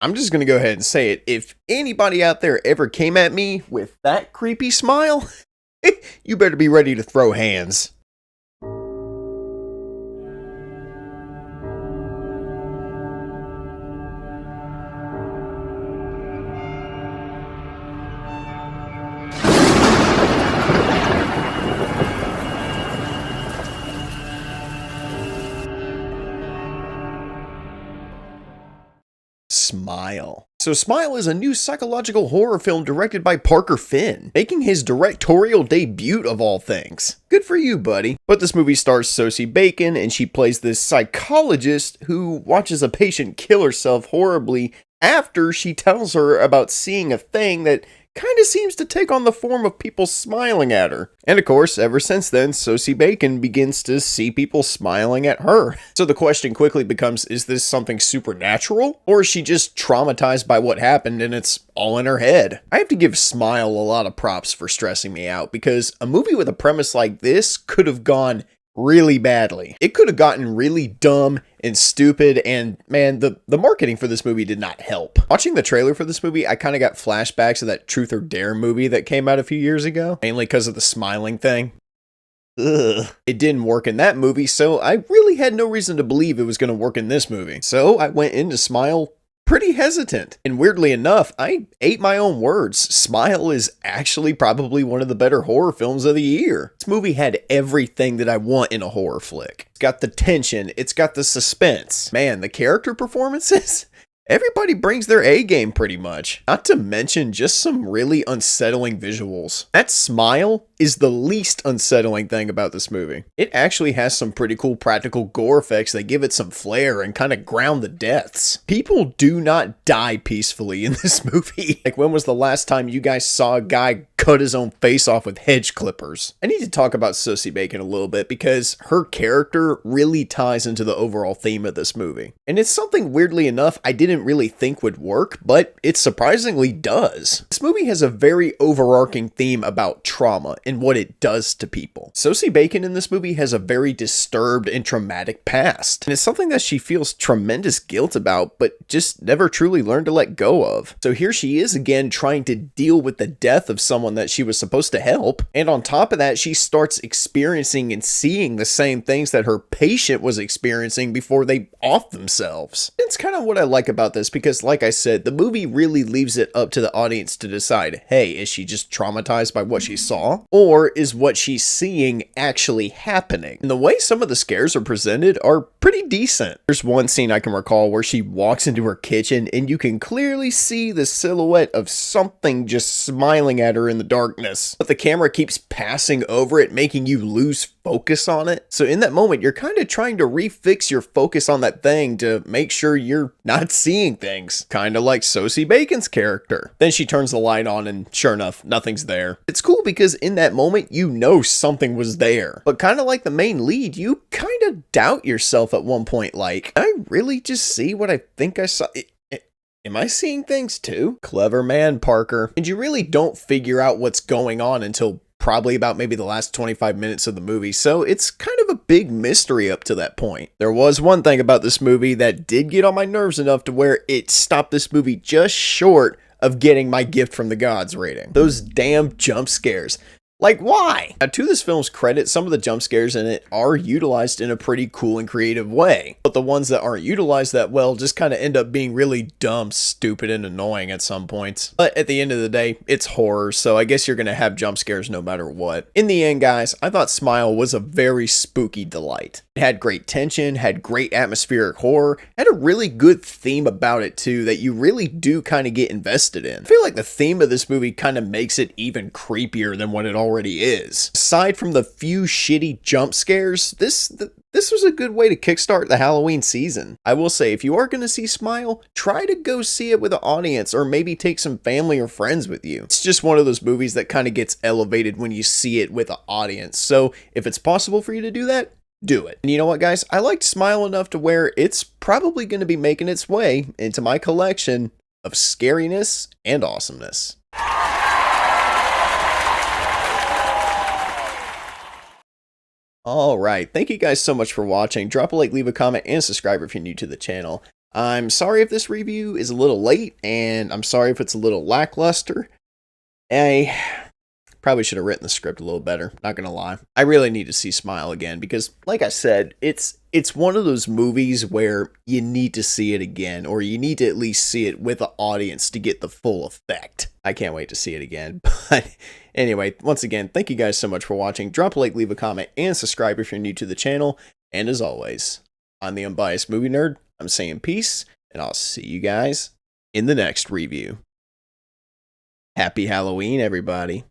I'm just gonna go ahead and say it. If anybody out there ever came at me with that creepy smile, you better be ready to throw hands. Smile. So Smile is a new psychological horror film directed by Parker Finn, making his directorial debut of all things. Good for you, buddy. But this movie stars Sosie Bacon, and she plays this psychologist who watches a patient kill herself horribly after she tells her about seeing a thing that kind of seems to take on the form of people smiling at her. And of course, ever since then, Sosie Bacon begins to see people smiling at her. So the question quickly becomes, is this something supernatural? Or is she just traumatized by what happened and it's all in her head? I have to give Smile a lot of props for stressing me out, because a movie with a premise like this could have gone really badly. It could have gotten really dumb and stupid, and man, the marketing for this movie did not help. Watching the trailer for this movie, I kind of got flashbacks of that Truth or Dare movie that came out a few years ago, mainly because of the smiling thing. Ugh. It didn't work in that movie, so I really had no reason to believe it was going to work in this movie. So I went into Smile pretty hesitant. And weirdly enough, I ate my own words. Smile is actually probably one of the better horror films of the year. This movie had everything that I want in a horror flick. It's got the tension, it's got the suspense. Man, the character performances? Everybody brings their A game pretty much. Not to mention just some really unsettling visuals. That smile is the least unsettling thing about this movie. It actually has some pretty cool practical gore effects that give it some flair and kind of ground the deaths. People do not die peacefully in this movie. Like, when was the last time you guys saw a guy cut his own face off with hedge clippers? I need to talk about Sosie Bacon a little bit, because her character really ties into the overall theme of this movie. And it's something, weirdly enough, I didn't really think would work, but it surprisingly does. This movie has a very overarching theme about trauma and what it does to people. Sosie Bacon in this movie has a very disturbed and traumatic past, and it's something that she feels tremendous guilt about, but just never truly learned to let go of. So here she is again trying to deal with the death of someone that she was supposed to help, and on top of that, she starts experiencing and seeing the same things that her patient was experiencing before they off themselves. It's kind of what I like about this, because like I said, the movie really leaves it up to the audience to decide, hey, is she just traumatized by what she saw? Or is what she's seeing actually happening? And the way some of the scares are presented are pretty decent. There's one scene I can recall where she walks into her kitchen and you can clearly see the silhouette of something just smiling at her in the darkness, but the camera keeps passing over it, making you lose focus on it. So in that moment, you're kind of trying to refix your focus on that thing to make sure you're not seeing things, kind of like Sosie Bacon's character. Then she turns the light on and sure enough, nothing's there. It's cool because in that moment, you know something was there, but kind of like the main lead, you kind of doubt yourself at one point, like, I really just see what I think I saw? Am I seeing things too? Clever man, Parker. And you really don't figure out what's going on until probably about maybe the last 25 minutes of the movie, so it's kind of a big mystery up to that point. There was one thing about this movie that did get on my nerves enough to where it stopped this movie just short of getting my gift from the gods rating. Those damn jump scares. Like, why? Now, to this film's credit, some of the jump scares in it are utilized in a pretty cool and creative way, but the ones that aren't utilized that well just kind of end up being really dumb, stupid, and annoying at some points. But at the end of the day, it's horror, so I guess you're gonna have jump scares no matter what. In the end, guys, I thought Smile was a very spooky delight. It had great tension, had great atmospheric horror, had a really good theme about it too that you really do kind of get invested in. I feel like the theme of this movie kind of makes it even creepier than what it already is. Aside from the few shitty jump scares, this was a good way to kickstart the Halloween season. I will say, if you are going to see Smile, try to go see it with an audience, or maybe take some family or friends with you. It's just one of those movies that kind of gets elevated when you see it with an audience. So if it's possible for you to do that, do it. And you know what, guys? I liked Smile enough to where it's probably going to be making its way into my collection of scariness and awesomeness. Alright, thank you guys so much for watching. Drop a like, leave a comment, and subscribe if you're new to the channel. I'm sorry if this review is a little late, and I'm sorry if it's a little lackluster. I probably should have written the script a little better, not gonna lie. I really need to see Smile again because, like I said, it's one of those movies where you need to see it again, or you need to at least see it with an audience to get the full effect. I can't wait to see it again. But anyway, once again, thank you guys so much for watching. Drop a like, leave a comment, and subscribe if you're new to the channel. And as always, I'm the Unbiased Movie Nerd. I'm saying peace, and I'll see you guys in the next review. Happy Halloween, everybody.